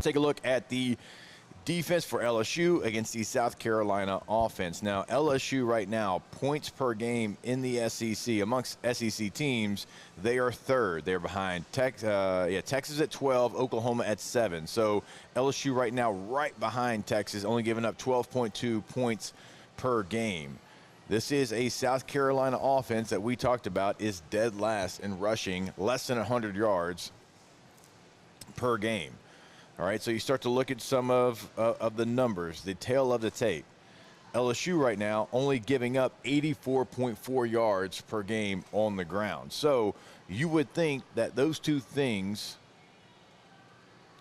Take a look at the defense for LSU against the South Carolina offense. Now, LSU right now, points per game in the SEC. Amongst SEC teams, they are third. They're behind Texas at 12, Oklahoma at 7. So LSU right now right behind Texas, only giving up 12.2 points per game. This is a South Carolina offense that we talked about is dead last in rushing, less than 100 yards per game. All right, so you start to look at some of the numbers, the tail of the tape. LSU right now only giving up 84.4 yards per game on the ground. So you would think that those two things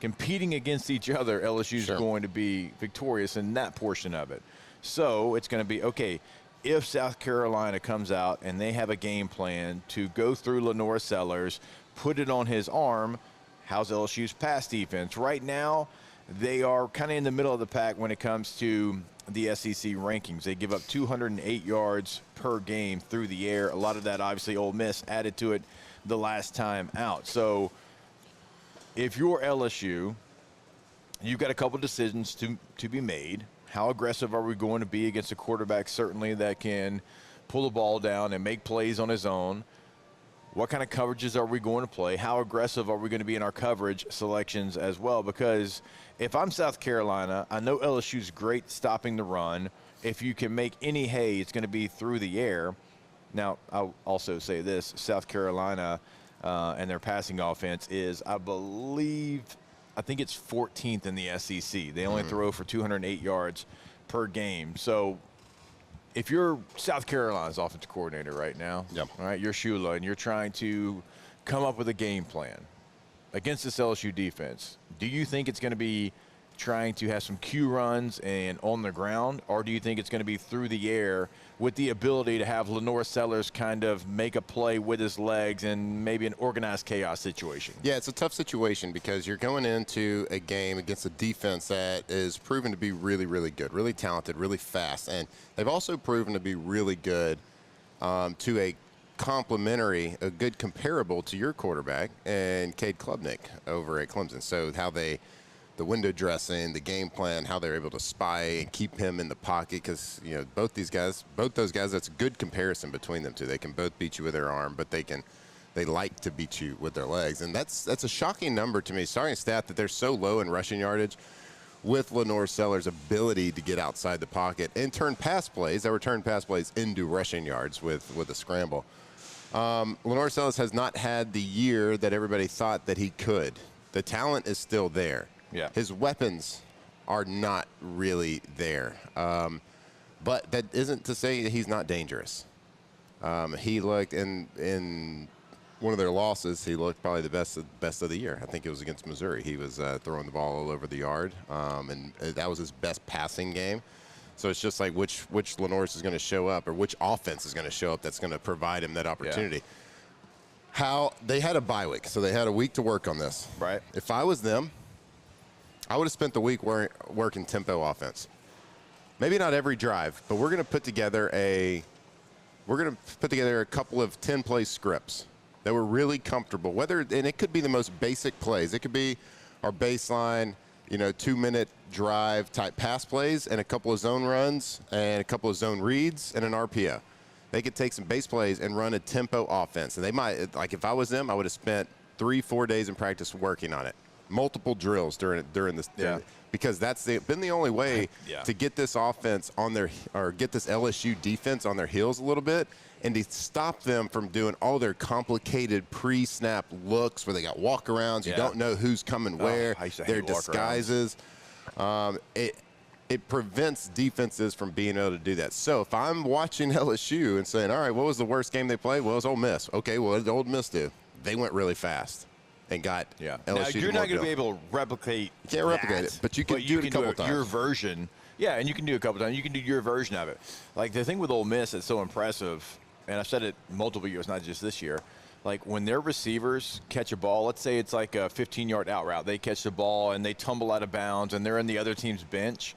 competing against each other, LSU is going to be victorious in that portion of it. So it's going to be, okay, if South Carolina comes out and they have a game plan to go through LaNorris, put it on his arm, how's LSU's pass defense? Right now, they are kind of in the middle of the pack when it comes to the SEC rankings. They give up 208 yards per game through the air. A lot of that, obviously, Ole Miss added to it the last time out. So if you're LSU, you've got a couple decisions to be made. How aggressive are we going to be against a quarterback, certainly, that can pull the ball down and make plays on his own? What kind of coverages are we going to play? How aggressive are we going to be in our coverage selections as well? Because if I'm South Carolina, I know LSU's great stopping the run. If you can make any hay, it's going to be through the air. Now, I'll also say this. South Carolina and their passing offense is, I think it's 14th in the SEC. They only throw for 208 yards per game. So if you're South Carolina's offensive coordinator right now, all right, you're Shula, and you're trying to come up with a game plan against this LSU defense, do you think it's going to be trying to have some Q runs and on the ground, or do you think it's going to be through the air with the ability to have LaNorris kind of make a play with his legs and maybe an organized chaos situation? Yeah, it's a tough situation because you're going into a game against a defense that is proven to be really, really good, really talented, really fast. And they've also proven to be really good to a good comparable to your quarterback and Cade Klubnik over at Clemson. So how the window dressing, the game plan, how they're able to spy and keep him in the pocket, because both those guys, that's a good comparison between them two. They can both beat you with their arm, but they like to beat you with their legs, and that's a shocking number to me. Starting stat that they're so low in rushing yardage with LaNorris' ability to get outside the pocket and turn pass plays into rushing yards with a scramble. LaNorris has not had the year that everybody thought that he could. The talent is still there. Yeah. His weapons are not really there. But that isn't to say that he's not dangerous. He looked in one of their losses, he looked probably the best of the year. I think it was against Missouri. He was throwing the ball all over the yard, and that was his best passing game. So it's just like which LaNorris is going to show up, or which offense is going to show up that's going to provide him that opportunity. Yeah. How they had a bye week, so they had a week to work on this. Right. If I was them, I would have spent the week working tempo offense. Maybe not every drive, but we're going to put together a couple of 10-play scripts that we're really comfortable. And it could be the most basic plays. It could be our baseline, 2-minute drive type pass plays and a couple of zone runs and a couple of zone reads and an RPO. They could take some base plays and run a tempo offense. And they might, like if I was them, I would have spent 3-4 days in practice working on it. Multiple drills during this, because that's been the only way to get this offense on get this LSU defense on their heels a little bit, and to stop them from doing all their complicated pre-snap looks where they got walk-arounds. You don't know who's coming where. Their disguises. It prevents defenses from being able to do that. So if I'm watching LSU and saying, all right, what was the worst game they played? Well, it was Ole Miss. Okay, what did Ole Miss do? They went really fast and got LSU. Now, you're not going to be able to replicate You can't replicate it, but you can do it a couple times. Your version. Yeah, and you can do it a couple times. You can do your version of it. Like the thing with Ole Miss that's so impressive, and I've said it multiple years, not just this year, like when their receivers catch a ball, let's say it's like a 15-yard out route. They catch the ball and they tumble out of bounds and they're in the other team's bench.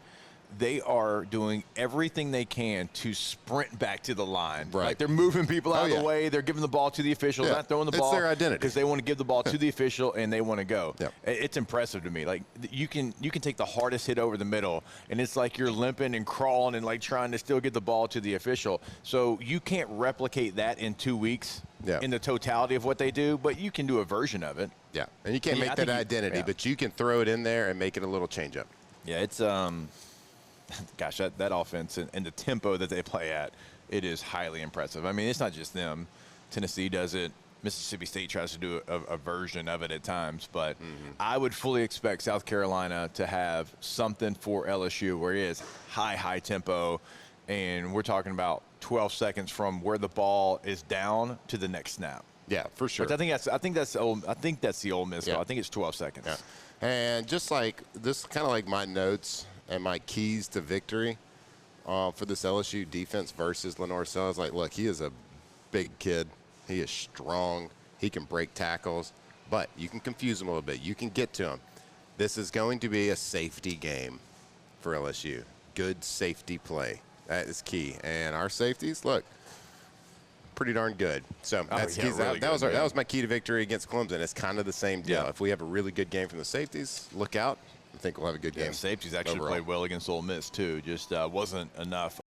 they are doing everything they can to sprint back to the line. Right. Like they're moving people out of yeah. the way. They're giving the ball to the officials, not throwing the ball. It's their identity. Because they want to give the ball to the official and they want to go. Yep. It's impressive to me. Like you can take the hardest hit over the middle, and it's like you're limping and crawling and like trying to still get the ball to the official. So you can't replicate that in 2 weeks in the totality of what they do, but you can do a version of it. Yeah, and you can't make that identity, but you can throw it in there and make it a little change up. Yeah, it's gosh, that offense and the tempo that they play at, it is highly impressive. I mean, it's not just them. Tennessee does it. Mississippi State tries to do a version of it at times, but I would fully expect South Carolina to have something for LSU where it is high tempo, and we're talking about 12 seconds from where the ball is down to the next snap. Yeah, for sure. But I think that's the Ole Miss. Yeah. I think it's 12 seconds. Yeah. And just like this, kind of like my notes and my keys to victory for this LSU defense versus LaNorris. I was like, look, he is a big kid. He is strong. He can break tackles, but you can confuse him a little bit. You can get to him. This is going to be a safety game for LSU. Good safety play. That is key. And our safeties, look, pretty darn good. So that was my key to victory against Clemson. It's kind of the same deal. Yeah. If we have a really good game from the safeties, look out. I think we'll have a good game. Safeties actually overall. played well against Ole Miss too. Just wasn't enough